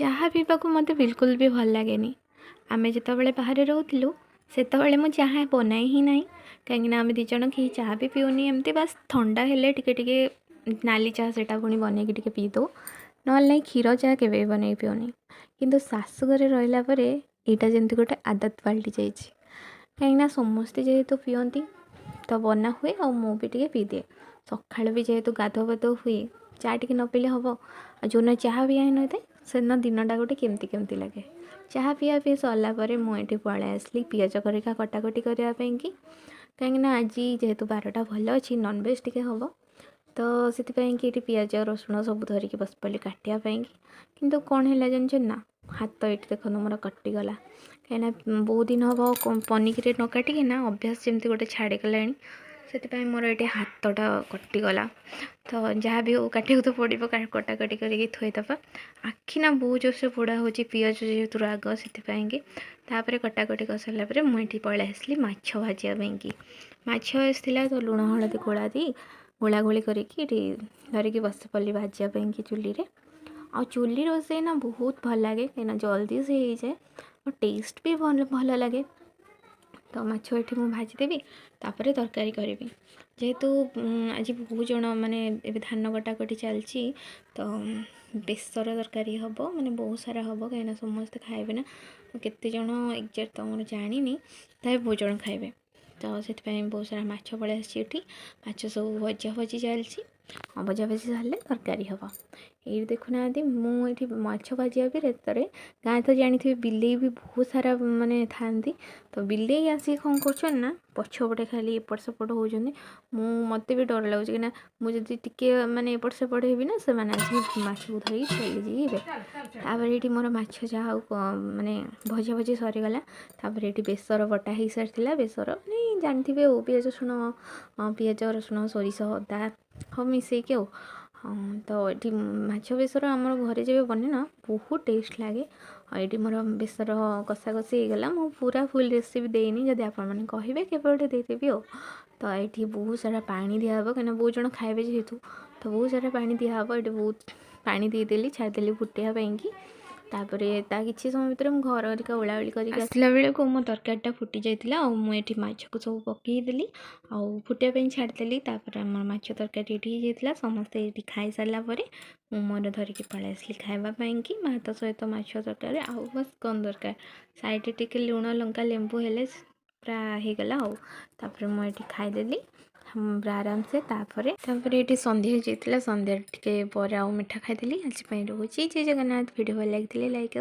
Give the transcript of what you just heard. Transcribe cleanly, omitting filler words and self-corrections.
चाहा पीवाक मत बिल्कुल भी भल लगे। आमे जितेबाला बाहर रोलु सेतबेले मु चाहा बनाए ही ना कहीं आम दीज कहीं चाह भी पीऊनी एमती बास ठंडा हेले टिके नाली चाह से पुणी बनई टे पी दो ना क्षीर चाह के बनई पीऊनी किंतु शाशुघर रहा यहाँ जमी गोटे आदत पलटि जाइए कहीं समस्ते जेहेतु पीती तो बना हुए और मुझे पी दिए सका भी जेहेतु गाधो बाधो हुए चा टे न पीले हम जो ना चाह पी न था से दिनटा गोटे केमती केमती लगे चाह पीआ पी सरला मुझे पलै आसली पिज करिका कटाकटी करने की कहीं आज जेहेतु बारटा भल अच्छी नॉनवेज टे हम तो से ये पिज रसुण सब धरिकी बस पड़ी काटापी किंतु कौन है जानते ना हाथ ये देखो मोर कटिगला कहीं बहुत दिन हम पनिकी न काटिकी ना अभ्यास जमी गोटे छाड़ीगला से मोर ये हाथटा कटिगला तो जहाँ भी हो काटिक तो पड़ो कटाकटी करके थोईदबा आखि ना बहुत जोर से पोड़ा हो पिज जेहेतु राग से कटाकटी कर सारापर मुझे पलै आसली माछ भाजापी माछ आसला तो लुण हलदी गोला दी गोला गोली करके धरिकी बस पड़ी भाजापी चुली आ चुली रोसे ना बहुत भल लगे कहीं जल्दी से हो जाए और टेस्ट भी भल लगे तो माछ ये मुझे भाजीदेवी तापर तरकारी करी जेहेतु आज बहुत जन माने धान कटाकटी चलती तो बेसर तरकारी हम माने बहुत सारा हम कहीं समस्ते खाइबे ना केते जन एग्जैक्ट तो मोर जानी ताहे बहुत जन खाइबे तो से बहुत सारा माछ पलै आसी माछ सब भजा भजी चलती भजा भजी सारे तरकारी हम ये देखुना मुझे माछ भाजा भी रेतरे गाँ तो जानी थे बिले भी बहुत सारा माने थांती तो बिले आसिक कौन कर ना पछपटे खाली एपट सेपट हो मत भी डर लगुच कि मुझे टी माने एपट सेपट हेबी ना से माछ को धरी चली जाइए ये मोर माछ जहाँ माने भजा भजी सरीगला ये बेसर बटा हो सारी बेसर नहीं जानते पिज रसुण पिज रसुण सोरिष अदा हम मिसेक तो ये माछ बेसर आम घरे जब बने ना बहुत टेस्ट लगे ये मोर बेसर कषा कषि होगला मु पूरा फुल रेसिपी देनी जब आपने कहे के देदेवी तो ये बहुत सारा पानी दिहब कहीं बहुत जन खाइबे जेहेतु तो बहुत सारा पानी दिहब ये बहुत पानी देदेली छाड़देली फुटापी तापर कि समय भर मुझे घर हरिका ओलाओली करला बेलू मो तरकारीटा फुटी जाता मुझे माछ को सब पकईदेली आउ फुटापी छाड़देली तापर आम माछ तरकारी ये होता समस्ते ये खाई सारापर मोर धरिकी पलै आसली खावापाई कि भात सहित माछ तरकारी आउ बस कौन दरकार साइड टे लुण लंका लेंबू हेले पूरा होगला आउे मुझे खाईदेली पूरा आराम से तापर ये संध्या होता संध्या टे पर आउ मिठा खाईदेली आज रोचे जय जगन्नाथ वीडियो भल लगी लाइक